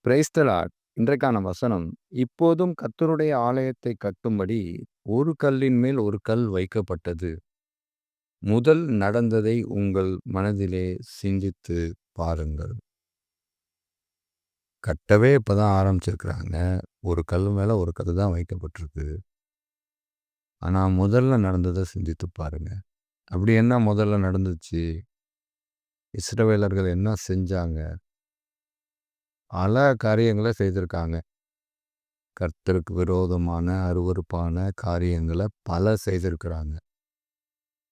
Praise the Lord. இன்றைக்கான வசனம், இப்போதும் கர்த்தருடைய ஆலயத்தை கட்டும்படி ஒரு கல்லின் மேல் ஒரு கல் வைக்கப்பட்டது. முதல் நடந்ததை உங்கள் மனதிலே சிந்தித்து பாருங்கள். கட்டவே இப்பதான் ஆரம்பிச்சிருக்கிறாங்க. ஒரு கல் மேல ஒரு கல் தான் வைக்கப்பட்டிருக்கு. ஆனா முதல்ல நடந்தத சிந்தித்து பாருங்க. அப்படி என்ன முதல்ல நடந்துச்சு? இஸ்ரவேலர்கள் என்ன செஞ்சாங்க? பல காரியங்கள செய்திருக்காங்க. கர்த்தருக்கு விரோதமான, அருவருப்பான காரியங்கள பல செய்திருக்கிறாங்க.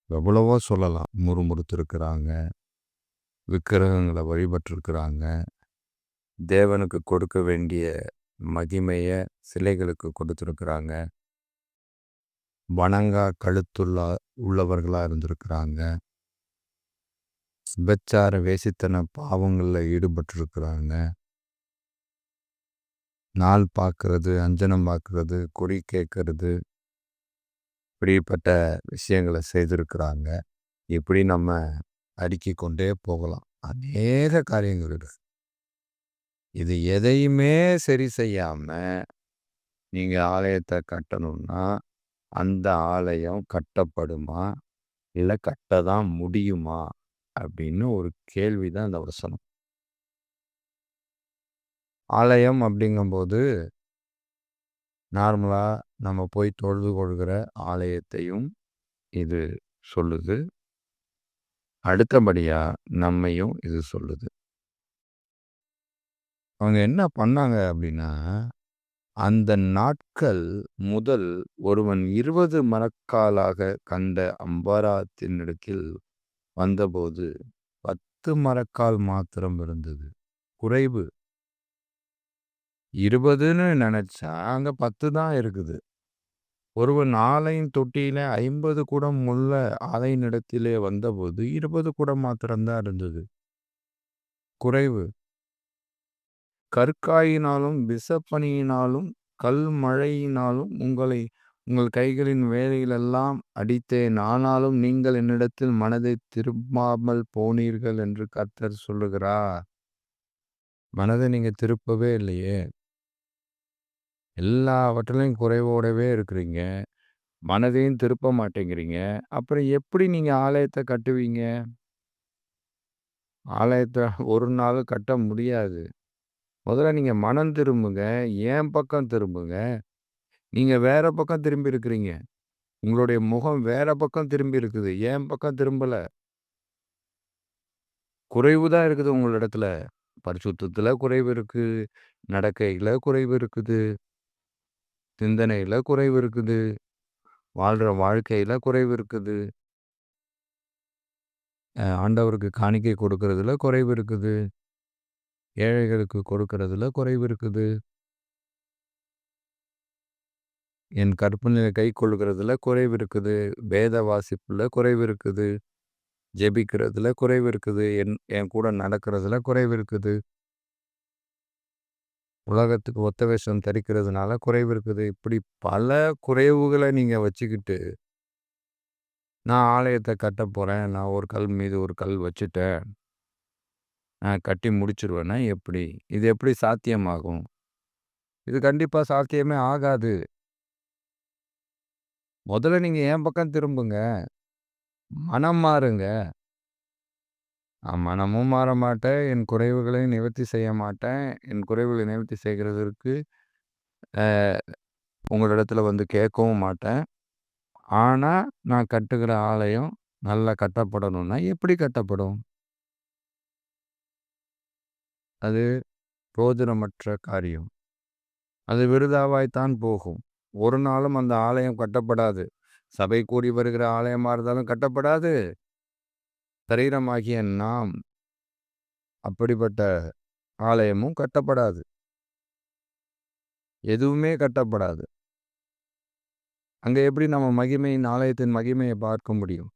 எவ்வளவோ சொல்லலாம். முறுமுறுத்திருக்கிறாங்க, விக்கிரகங்கள வழிபட்டிருக்கிறாங்க, தேவனுக்கு கொடுக்க வேண்டிய மகிமைய சிலைகளுக்கு கொடுத்திருக்கிறாங்க, வணங்கா உள்ளவர்களா இருந்திருக்கிறாங்க, விபச்சார வேசித்தன பாவங்கள்ல ஈடுபட்டிருக்கிறாங்க, நாள் பார்க்கறது, அஞ்சனம் பார்க்கறது, குறி கேட்கறது, இப்படிப்பட்ட விஷயங்கள செய்திருக்கிறாங்க. இப்படி நம்ம அடுக்கிக் கொண்டே போகலாம். அநேக காரியங்கள் இருக்கு. இது எதையுமே சரி செய்யாம நீங்க ஆலயத்த கட்டணும்னா, அந்த ஆலயம் கட்டப்படுமா? இல்ல கட்டதான் முடியுமா? அப்படின்னு ஒரு கேள்வி தான் இந்த வசனம். ஆலயம் அப்படிங்கும்போது, நார்மலா நம்ம போய் தொழுது கொள்கிற ஆலயத்தையும் இது சொல்லுது. அடுத்தபடியா நம்மையும் இது சொல்லுது. அவங்க என்ன பண்ணாங்க அப்படின்னா, அந்த நாட்கள் முதல் ஒருவன் 20 மரக்காலாக கண்ட அம்பராத்தினிடத்தில் வந்தபோது 10 மரக்கால் மாத்திரம் இருந்தது. குறைவு. 20ன்னு நெனச்சா, அங்க 10 தான் இருக்குது. ஒருவன் ஆலையின் தொட்டியில 50 குடம் உள்ள ஆலையினிடத்திலே வந்தபோது 20 குடம் மாத்திரம் தான் இருந்தது. குறைவு. கற்காயினாலும், விஷப்பனியினாலும், கல் மழையினாலும் உங்கள் கைகளின் வேலையிலெல்லாம் அடித்தேன். ஆனாலும் நீங்கள் என்னிடத்தில் மனதை திருப்பாமல் போனீர்கள் என்று கர்த்தர் சொல்லுகிறார். மனதை நீங்க திருப்பவே இல்லையே. எல்லாவற்றிலும் குறைவோடவே இருக்கிறீங்க. மனதையும் திருப்ப மாட்டேங்கிறீங்க. அப்புறம் எப்படி நீங்க ஆலயத்த கட்டுவீங்க? ஆலயத்த ஒரு நாள் கட்ட முடியாது. முதல்ல நீங்க மனம் திரும்புங்க. என் பக்கம் திரும்புங்க. நீங்க வேற பக்கம் திரும்பி இருக்கிறீங்க. உங்களுடைய முகம் வேற பக்கம் திரும்பி இருக்குது. என் பக்கம் திரும்பல. குறைவு தான் இருக்குது உங்களிடத்துல. பரிசுத்தத்துல குறைவு இருக்கு. நடக்கையில குறைவு இருக்குது. சிந்தனையில குறைவு இருக்குது. வாழ்ற வாழ்க்கையில குறைவு இருக்குது. ஆண்டவருக்கு காணிக்கை கொடுக்கறதுல குறைவு இருக்குது. ஏழைகளுக்கு கொடுக்கறதுல குறைவு இருக்குது. என் கற்பனையை கைக்கொள்கிறதுல குறைவு இருக்குது. வேத வாசிப்புல குறைவு இருக்குது. ஜெபிக்கிறதுல குறைவு இருக்குது. என் கூட நடக்கிறதுல குறைவு இருக்குது. உலகத்துக்கு ஒத்த வேஷம் தரிக்கிறதுனால குறைவு இருக்குது. இப்படி பல குறைவுகள நீங்க வச்சுக்கிட்டு, நான் ஆலயத்த கட்டப்போறேன். நான் ஒரு கல் மீது ஒரு கல் வச்சுட்டேன். நான் கட்டி முடிச்சுருவேன்னா எப்படி? இது எப்படி சாத்தியமாகும்? இது கண்டிப்பா சாத்தியமே ஆகாது. முதல்ல நீங்க என் பக்கம் திரும்புங்க. மனம் மாறுங்க. நான் மனமும் மாற மாட்டேன். என் குறைவுகளை நிவர்த்தி செய்ய மாட்டேன். என் குறைவுகளை நிவர்த்தி செய்கிறதற்கு உங்களிடத்துல வந்து கேட்கவும் மாட்டேன். ஆனா, நான் கட்டுகிற ஆலயம் நல்லா கட்டப்படணும்னா எப்படி கட்டப்படும்? அது பிரயோஜனமற்ற காரியம். அது விருதாவாய்த்தான் போகும். ஒரு நாளும் அந்த ஆலயம் கட்டப்படாது. சபை கூடி வருகிற ஆலயமா இருந்தாலும் கட்டப்படாது. சரீரமாகிய நாம் அப்படிப்பட்ட ஆலயமும் கட்டப்படாது. எதுவுமே கட்டப்படாது. அங்க எப்படி நம்ம ஆலயத்தின் மகிமையை பார்க்க முடியும்?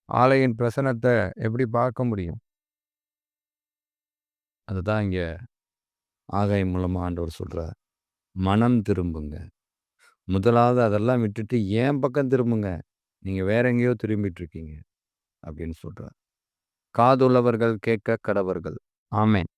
ஆலயின் பிரசன்னத்த எப்படி பார்க்க முடியும்? அதுதான் இங்க ஆகாய் மூலமா ஆண்டவர் சொல்றார். மனம் திரும்புங்க. முதலாவது அதெல்லாம் விட்டுட்டு என் பக்கம் திரும்புங்க. நீங்க வேற எங்கேயோ திரும்பிட்டு இருக்கீங்க அப்படின்னு சொல்றார். காதுள்ளவர்கள் கேட்க கடவர்கள். ஆமென்.